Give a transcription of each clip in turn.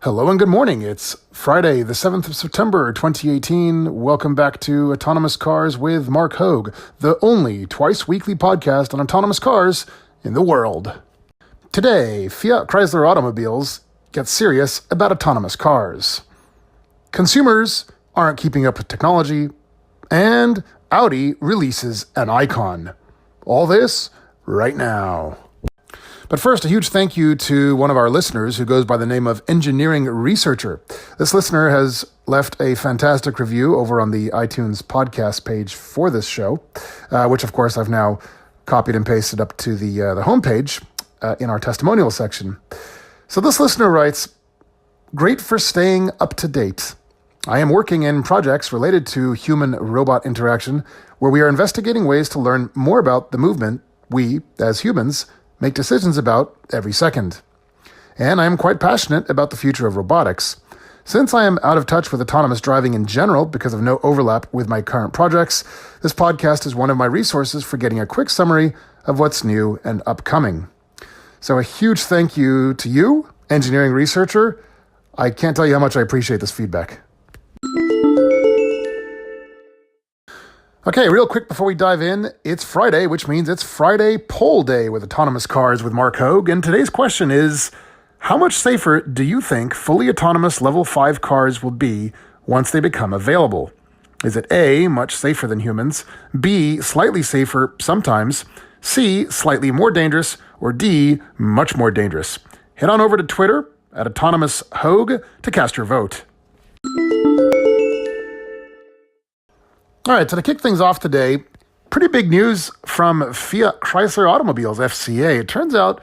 Hello and good morning. It's Friday, the 7th of September, 2018. Welcome back to Autonomous Cars with Mark Hogue, the only twice-weekly podcast on autonomous cars in the world. Today, Fiat Chrysler Automobiles gets serious about autonomous cars. Consumers aren't keeping up with technology, and Audi releases an Aicon. All this right now. But first, a huge thank you to one of our listeners who goes by the name of Engineering Researcher. This listener has left a fantastic review over on the iTunes podcast page for this show, which of course I've now copied and pasted up to the homepage in our testimonial section. So this listener writes, "Great for staying up to date. I am working in projects related to human-robot interaction where we are investigating ways to learn more about the movement we, as humans, make decisions about every second. And I am quite passionate about the future of robotics. Since I am out of touch with autonomous driving in general because of no overlap with my current projects, this podcast is one of my resources for getting a quick summary of what's new and upcoming." So a huge thank you to you, Engineering Researcher. I can't tell you how much I appreciate this feedback. Okay, real quick before we dive in, it's Friday, which means it's Friday Poll Day with Autonomous Cars with Mark Hogue. And today's question is, how much safer do you think fully autonomous level 5 cars will be once they become available? Is it A, much safer than humans, B, slightly safer sometimes, C, slightly more dangerous, or D, much more dangerous? Head on over to Twitter at Autonomous Hogue to cast your vote. All right, so to kick things off today, pretty big news from Fiat Chrysler Automobiles, FCA. It turns out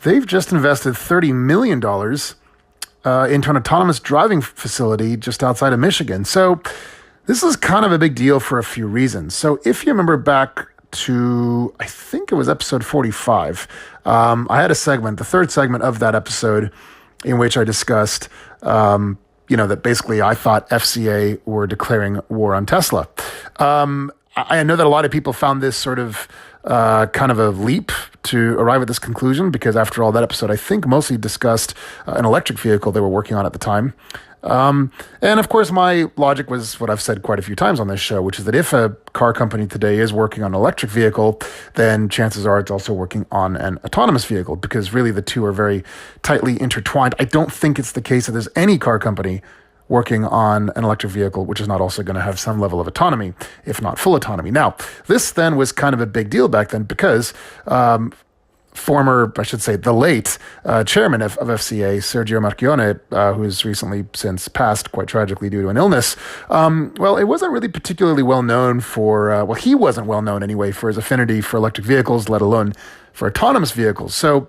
they've just invested $30 million into an autonomous driving facility just outside of Michigan. So this is kind of a big deal for a few reasons. So if you remember back to, I think it was episode 45, I had a segment, the third segment of that episode, in which I discussed that basically I thought FCA were declaring war on Tesla. I know that a lot of people found this sort of kind of a leap to arrive at this conclusion because after all, that episode, I think, mostly discussed an electric vehicle they were working on at the time. And of course, my logic was what I've said quite a few times on this show, which is that if a car company today is working on an electric vehicle, then chances are it's also working on an autonomous vehicle because really the two are very tightly intertwined. I don't think it's the case that there's any car company working on an electric vehicle which is not also going to have some level of autonomy, if not full autonomy. Now, this then was kind of a big deal back then because the late chairman of FCA, Sergio Marchionne, who's recently since passed quite tragically due to an illness, it wasn't really particularly well known for, he wasn't well known anyway for his affinity for electric vehicles, let alone for autonomous vehicles. So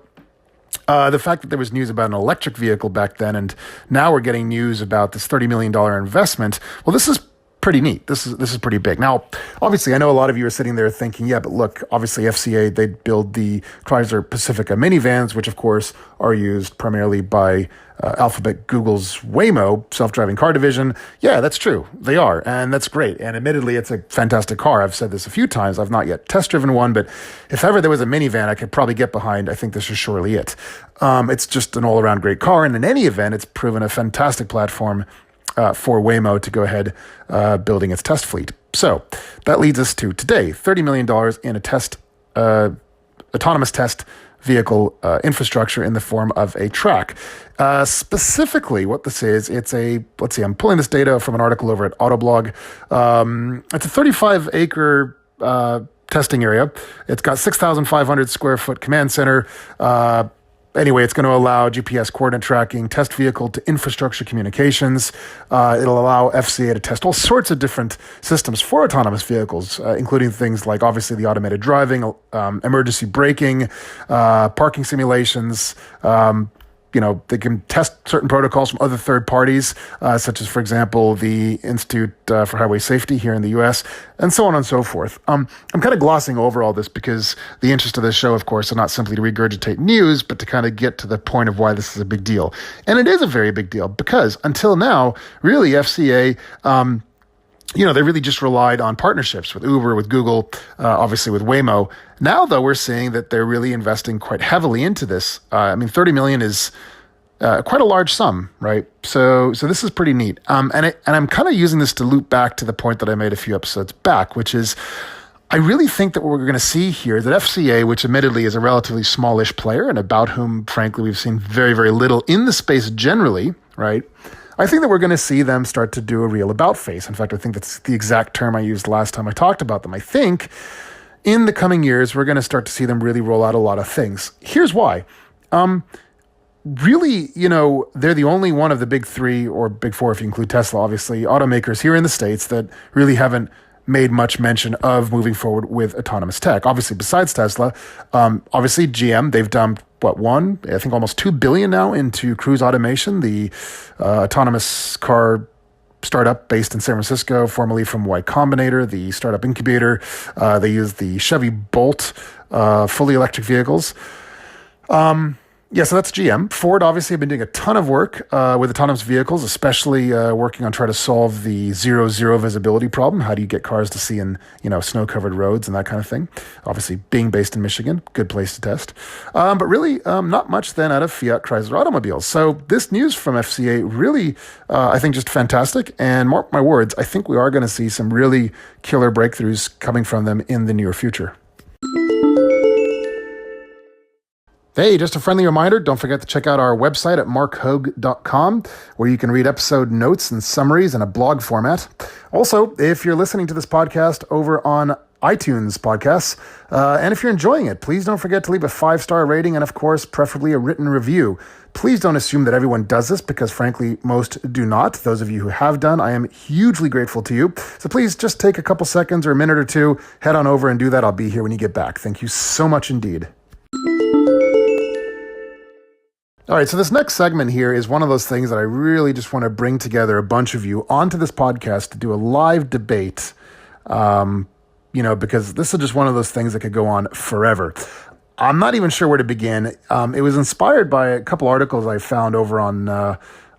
the fact that there was news about an electric vehicle back then, and now we're getting news about this $30 million investment, well, this is pretty neat. This is pretty big. Now, obviously, I know a lot of you are sitting there thinking, yeah, but look, obviously FCA, they build the Chrysler Pacifica minivans, which of course are used primarily by Alphabet Google's Waymo self-driving car division. Yeah, that's true. They are, and that's great. And admittedly, it's a fantastic car. I've said this a few times. I've not yet test-driven one, but if ever there was a minivan I could probably get behind, I think this is surely it. It's just an all-around great car, and in any event, it's proven a fantastic platform for Waymo to go ahead building its test fleet. So that leads us to today, $30 million in a autonomous test vehicle infrastructure in the form of a track. Specifically, what this is, I'm pulling this data from an article over at Autoblog. It's a 35-acre testing area. It's got 6,500 square foot command center. Anyway, it's going to allow GPS coordinate tracking, test vehicle to infrastructure communications. It'll allow FCA to test all sorts of different systems for autonomous vehicles, including things like, obviously, the automated driving, emergency braking, parking simulations. They can test certain protocols from other third parties, such as, for example, the Institute for Highway Safety here in the U.S., and so on and so forth. I'm kind of glossing over all this because the interest of this show, of course, is not simply to regurgitate news, but to kind of get to the point of why this is a big deal. And it is a very big deal because until now, really, FCA they really just relied on partnerships with Uber, with Google, obviously with Waymo. Now, though, we're seeing that they're really investing quite heavily into this. $30 million is quite a large sum, right? So this is pretty neat. And I'm kind of using this to loop back to the point that I made a few episodes back, which is I really think that what we're going to see here, that FCA, which admittedly is a relatively smallish player and about whom, frankly, we've seen very, very little in the space generally, right? I think that we're going to see them start to do a real about face. In fact, I think that's the exact term I used last time I talked about them. I think in the coming years, we're going to start to see them really roll out a lot of things. Here's why. Really, they're the only one of the big three, or big four if you include Tesla, obviously, automakers here in the States that really haven't made much mention of moving forward with autonomous tech. Obviously, besides Tesla, obviously GM, they've dumped, I think almost $2 billion now into Cruise Automation, the autonomous car startup based in San Francisco, formerly from Y Combinator, the startup incubator. They use the Chevy Bolt fully electric vehicles. So that's GM. Ford obviously have been doing a ton of work with autonomous vehicles, especially working on trying to solve the zero visibility problem. How do you get cars to see in snow-covered roads and that kind of thing? Obviously, being based in Michigan, good place to test. But really, not much then out of Fiat Chrysler Automobiles. So this news from FCA really, I think, just fantastic. And mark my words, I think we are going to see some really killer breakthroughs coming from them in the near future. Hey, just a friendly reminder, don't forget to check out our website at markhogue.com, where you can read episode notes and summaries in a blog format. Also, if you're listening to this podcast over on iTunes podcasts, and if you're enjoying it, please don't forget to leave a 5-star rating and, of course, preferably a written review. Please don't assume that everyone does this, because frankly, most do not. Those of you who have done, I am hugely grateful to you. So please just take a couple seconds or a minute or two, head on over and do that. I'll be here when you get back. Thank you so much indeed. All right, so this next segment here is one of those things that I really just want to bring together a bunch of you onto this podcast to do a live debate, because this is just one of those things that could go on forever. I'm not even sure where to begin. It was inspired by a couple articles I found over on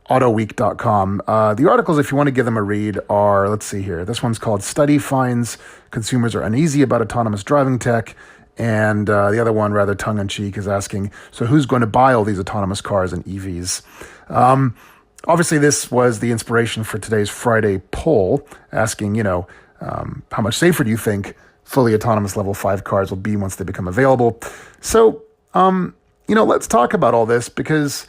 autoweek.com. The articles, if you want to give them a read, are, let's see here. This one's called Study Finds Consumers Are Uneasy About Autonomous Driving Tech. And the other one, rather tongue-in-cheek, is asking, so who's going to buy all these autonomous cars and EVs? Obviously, this was the inspiration for today's Friday poll, asking, how much safer do you think fully autonomous level 5 cars will be once they become available? So, let's talk about all this, because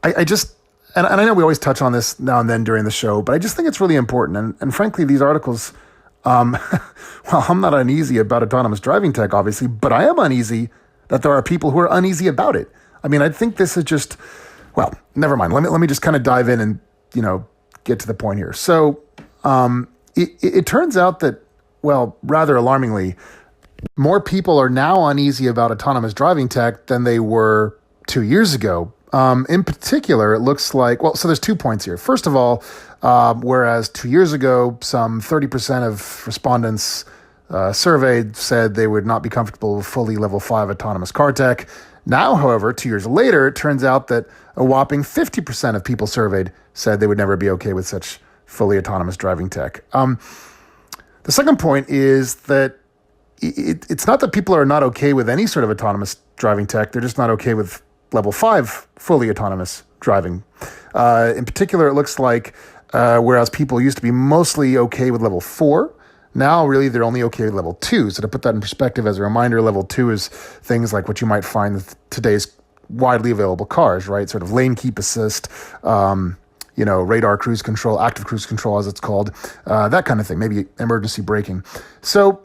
I just, and I know we always touch on this now and then during the show, but I just think it's really important. And frankly, these articles, well, I'm not uneasy about autonomous driving tech, obviously, but I am uneasy that there are people who are uneasy about it. I mean, I think this is just, well, never mind. Let me just kind of dive in and, get to the point here. So, it turns out that, well, rather alarmingly, more people are now uneasy about autonomous driving tech than they were 2 years ago. In particular, it looks like, well, so there's 2 points here. First of all, whereas 2 years ago, some 30% of respondents surveyed said they would not be comfortable with fully level 5 autonomous car tech. Now, however, 2 years later, it turns out that a whopping 50% of people surveyed said they would never be okay with such fully autonomous driving tech. The second point is that it's not that people are not okay with any sort of autonomous driving tech. They're just not okay with level 5 fully autonomous driving. In particular, it looks like whereas people used to be mostly okay with level 4, now really they're only okay with level 2. So to put that in perspective, as a reminder, level 2 is things like what you might find with today's widely available cars, right? Sort of lane keep assist, radar cruise control, active cruise control as it's called, that kind of thing, maybe emergency braking. So,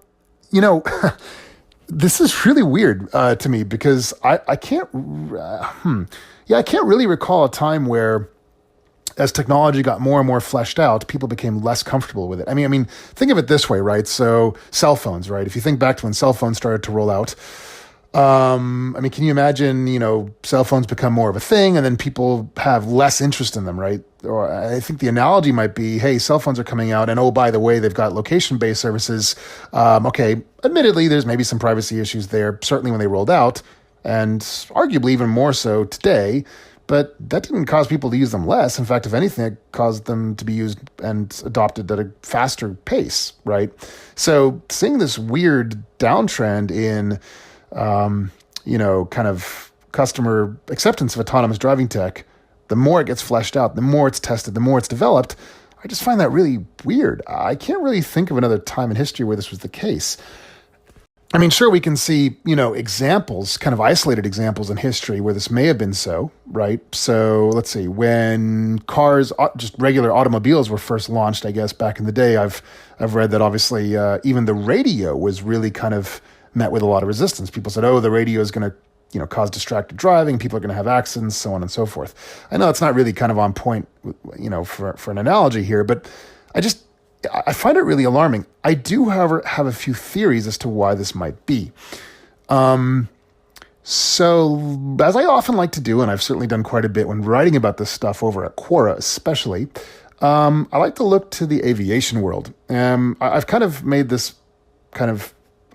this is really weird to me, because I can't really recall a time where, as technology got more and more fleshed out, people became less comfortable with it. I mean, think of it this way, right? So cell phones, right? If you think back to when cell phones started to roll out, can you imagine, cell phones become more of a thing and then people have less interest in them, right? Or I think the analogy might be, hey, cell phones are coming out and, oh, by the way, they've got location-based services. Okay, admittedly, there's maybe some privacy issues there, certainly when they rolled out, and arguably even more so today. But that didn't cause people to use them less. In fact, if anything, it caused them to be used and adopted at a faster pace, right? So seeing this weird downtrend in, kind of customer acceptance of autonomous driving tech the more it gets fleshed out, the more it's tested, the more it's developed. I just find that really weird. I can't really think of another time in history where this was the case. I mean, sure, we can see, examples, kind of isolated examples in history where this may have been so, right? So let's see, when cars, just regular automobiles were first launched, I guess, back in the day, I've read that obviously even the radio was really kind of met with a lot of resistance. People said, oh, the radio is going to, cause distracted driving, people are going to have accidents, so on and so forth. I know it's not really kind of on point, for an analogy here, but I find it really alarming. I do, however, have a few theories as to why this might be. So, as I often like to do, and I've certainly done quite a bit when writing about this stuff over at Quora especially, I like to look to the aviation world. I've kind of made this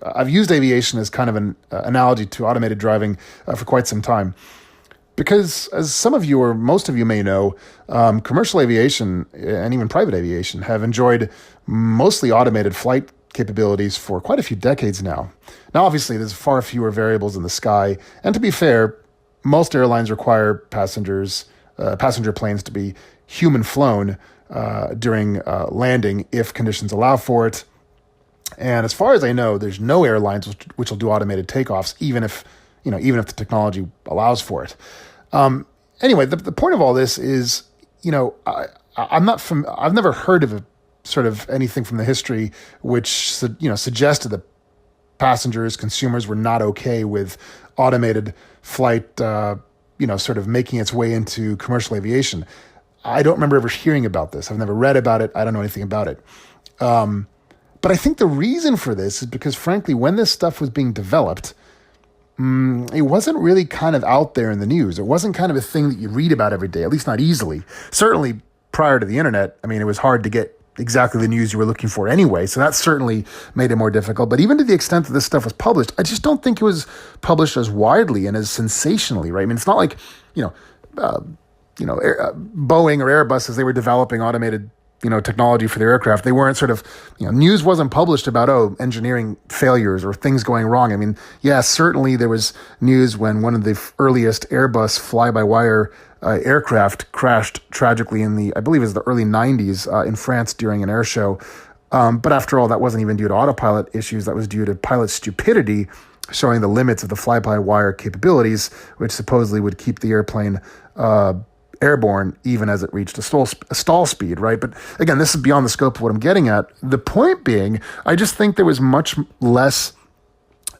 I've used aviation as kind of an analogy to automated driving for quite some time. Because as some of you or most of you may know, commercial aviation and even private aviation have enjoyed mostly automated flight capabilities for quite a few decades now. Now, obviously, there's far fewer variables in the sky. And to be fair, most airlines require passenger planes to be human flown during landing if conditions allow for it. And as far as I know, there's no airlines which will do automated takeoffs, even if the technology allows for it. Anyway, the point of all this is, I've never heard of sort of anything from the history which, suggested that passengers, consumers were not okay with automated flight, sort of making its way into commercial aviation. I don't remember ever hearing about this. I've never read about it. I don't know anything about it. But I think the reason for this is because, frankly, when this stuff was being developed, it wasn't really kind of out there in the news. It wasn't kind of a thing that you read about every day, at least not easily. Certainly prior to the internet, I mean, it was hard to get exactly the news you were looking for anyway. So that certainly made it more difficult. But even to the extent that this stuff was published, I just don't think it was published as widely and as sensationally, right? I mean, it's not like, Boeing or Airbus, as they were developing automated technology for their aircraft, they weren't sort of, news wasn't published about, engineering failures or things going wrong. I mean, yeah, certainly there was news when one of the earliest Airbus fly-by-wire aircraft crashed tragically in I believe it was the early 90s in France during an air show. But after all, that wasn't even due to autopilot issues. That was due to pilot stupidity, showing the limits of the fly-by-wire capabilities, which supposedly would keep the airplane airborne even as it reached a stall speed, right? But again, this is beyond the scope of what I'm getting at. The point being, I just think there was much less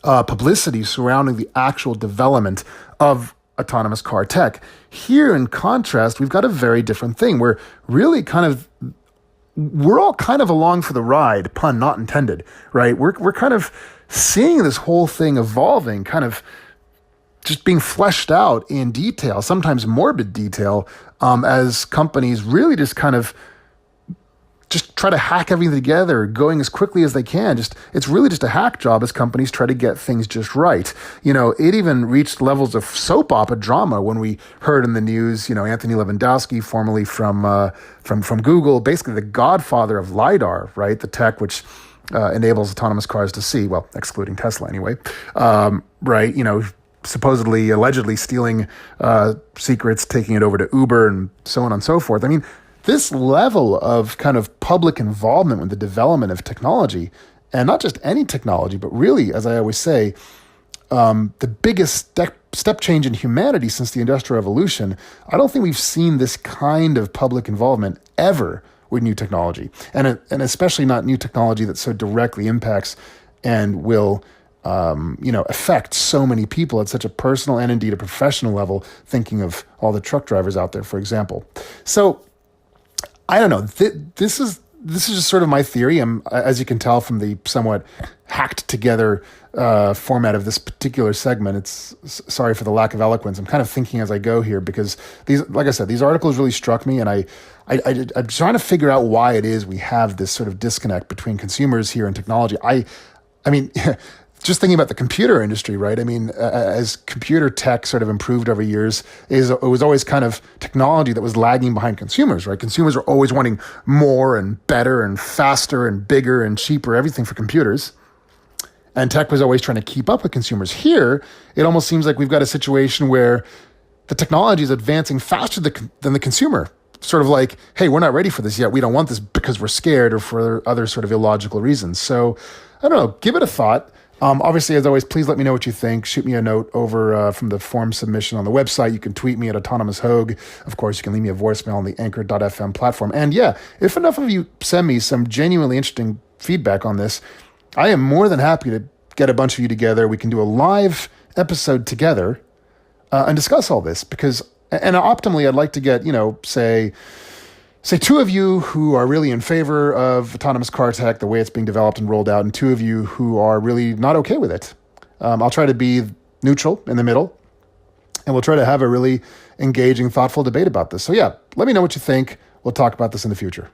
publicity surrounding the actual development of autonomous car tech. Here, in contrast, we've got a very different thing. We're all kind of along for the ride, pun not intended, right? We're kind of seeing this whole thing evolving, kind of just being fleshed out in detail, sometimes morbid detail, as companies really just kind of just try to hack everything together, going as quickly as they can. It's really just a hack job as companies try to get things just right. It even reached levels of soap opera drama when we heard in the news, Anthony Lewandowski, formerly from Google, basically the godfather of LiDAR, right? The tech which enables autonomous cars to see, well, excluding Tesla anyway, right? Supposedly, allegedly stealing secrets, taking it over to Uber and so on and so forth. I mean, this level of kind of public involvement with the development of technology, and not just any technology, but really, as I always say, the biggest step change in humanity since the Industrial Revolution, I don't think we've seen this kind of public involvement ever with new technology, and especially not new technology that so directly impacts and will affect so many people at such a personal and indeed a professional level, thinking of all the truck drivers out there, for example. So I don't know. This is just sort of my theory. As you can tell from the somewhat hacked together format of this particular segment, sorry for the lack of eloquence. I'm kind of thinking as I go here because like I said, these articles really struck me, and I'm trying to figure out why it is we have this sort of disconnect between consumers here and technology. I mean, just thinking about the computer industry, right? I mean, as computer tech sort of improved over years, it was always kind of technology that was lagging behind consumers, right? Consumers are always wanting more and better and faster and bigger and cheaper, everything for computers. And tech was always trying to keep up with consumers. Here, it almost seems like we've got a situation where the technology is advancing faster than the consumer. Sort of like, hey, we're not ready for this yet. We don't want this because we're scared or for other sort of illogical reasons. So I don't know, give it a thought. Obviously, as always, please let me know what you think. Shoot me a note over from the form submission on the website. You can tweet me at Autonomous Hogue. Of course, you can leave me a voicemail on the Anchor.fm platform. And yeah, if enough of you send me some genuinely interesting feedback on this, I am more than happy to get a bunch of you together. We can do a live episode together and discuss all this because, and optimally, I'd like to get, say two of you who are really in favor of autonomous car tech, the way it's being developed and rolled out, and two of you who are really not okay with it. I'll try to be neutral in the middle, and we'll try to have a really engaging, thoughtful debate about this. So yeah, let me know what you think. We'll talk about this in the future.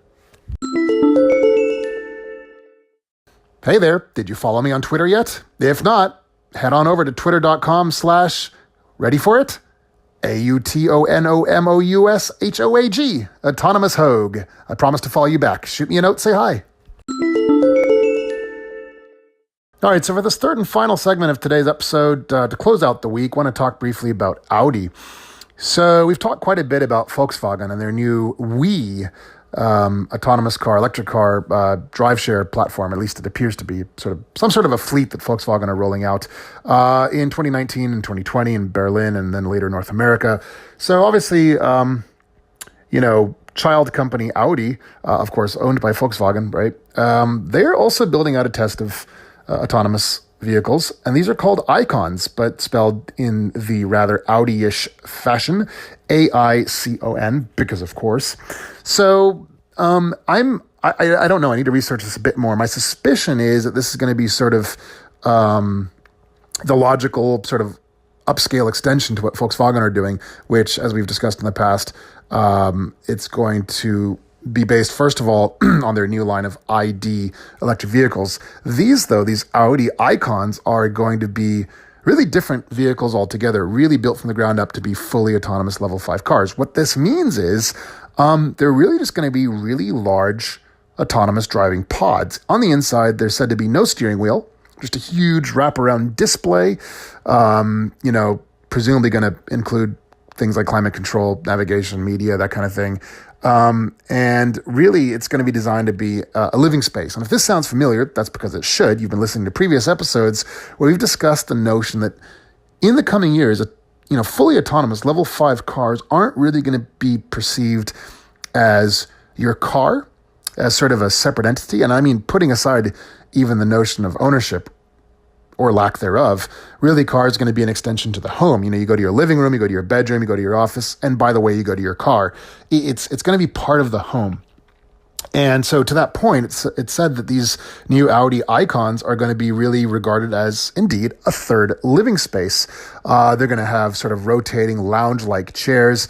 Hey there, did you follow me on Twitter yet? If not, head on over to twitter.com/ ready for it? AUTONOMOUSHOAG, Autonomous Hogue. I promise to follow you back. Shoot me a note, say hi. All right, so for this third and final segment of today's episode, to close out the week, I want to talk briefly about Audi. So we've talked quite a bit about Volkswagen and their new autonomous car, electric car, drive share platform. At least it appears to be some sort of a fleet that Volkswagen are rolling out in 2019 and 2020 in Berlin and then later North America. So obviously, child company Audi, of course, owned by Volkswagen, right? They're also building out a test of autonomous vehicles, and these are called Aicons, but spelled in the rather Audi-ish fashion, AICON, because of course. So I don't know. I need to research this a bit more. My suspicion is that this is going to be sort of the logical sort of upscale extension to what Volkswagen are doing, which, as we've discussed in the past, it's going to be based, first of all, on their new line of ID electric vehicles. These Audi Aicons are going to be really different vehicles altogether, really built from the ground up to be fully autonomous level 5 cars. What this means is they're really just going to be really large autonomous driving pods. On the inside, there's said to be no steering wheel, just a huge wraparound display, presumably going to include things like climate control, navigation, media, that kind of thing. And really, it's going to be designed to be a living space. And if this sounds familiar, that's because it should. You've been listening to previous episodes where we've discussed the notion that in the coming years, fully autonomous level 5 cars aren't really going to be perceived as your car, as sort of a separate entity. And I mean, putting aside even the notion of ownership or lack thereof, really car is going to be an extension to the home. You go to your living room, you go to your bedroom, you go to your office, and by the way, you go to your car. It's going to be part of the home. And so to that point, it's said that these new Audi Aicons are going to be really regarded as, indeed, a third living space. They're going to have sort of rotating lounge-like chairs.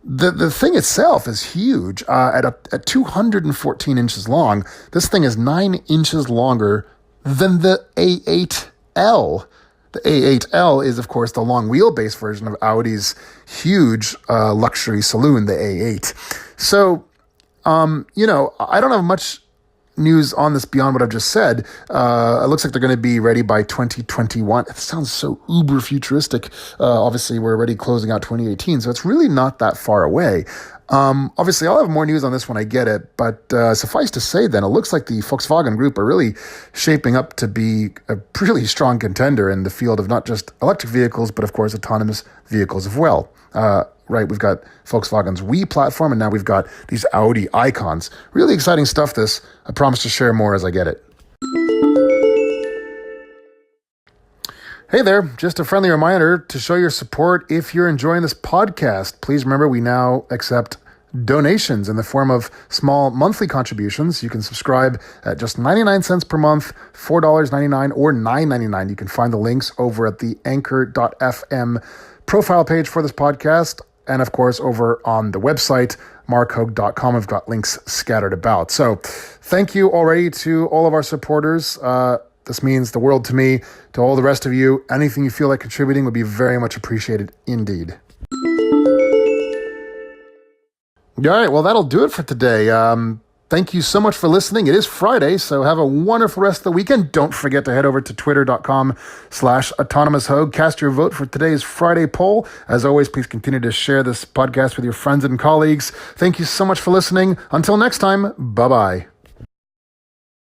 The thing itself is huge. At 214 inches long, this thing is 9 inches longer than the A8L. The A8L is, of course, the long wheelbase version of Audi's huge luxury saloon, the A8. So, I don't have much news on this beyond what I've just said. It looks like they're going to be ready by 2021. It sounds so uber futuristic. Obviously, we're already closing out 2018, so it's really not that far away. Obviously, I'll have more news on this when I get it, but suffice to say then, it looks like the Volkswagen Group are really shaping up to be a really strong contender in the field of not just electric vehicles, but of course, autonomous vehicles as well. Right, we've got Volkswagen's platform, and now we've got these Audi Aicons. Really exciting stuff, this. I promise to share more as I get it. Hey there, just a friendly reminder to show your support if you're enjoying this podcast. Please remember we now accept donations in the form of small monthly contributions. You can subscribe at just 99 cents per month, $4.99 or $9.99. You can find the links over at the anchor.fm profile page for this podcast. And of course, over on the website, markhogue.com, I've got links scattered about. So thank you already to all of our supporters. This means the world to me. To all the rest of you, anything you feel like contributing would be very much appreciated indeed. All right, well, that'll do it for today. Thank you so much for listening. It is Friday, so have a wonderful rest of the weekend. Don't forget to head over to twitter.com/autonomoushogue. Cast your vote for today's Friday poll. As always, please continue to share this podcast with your friends and colleagues. Thank you so much for listening. Until next time, bye-bye.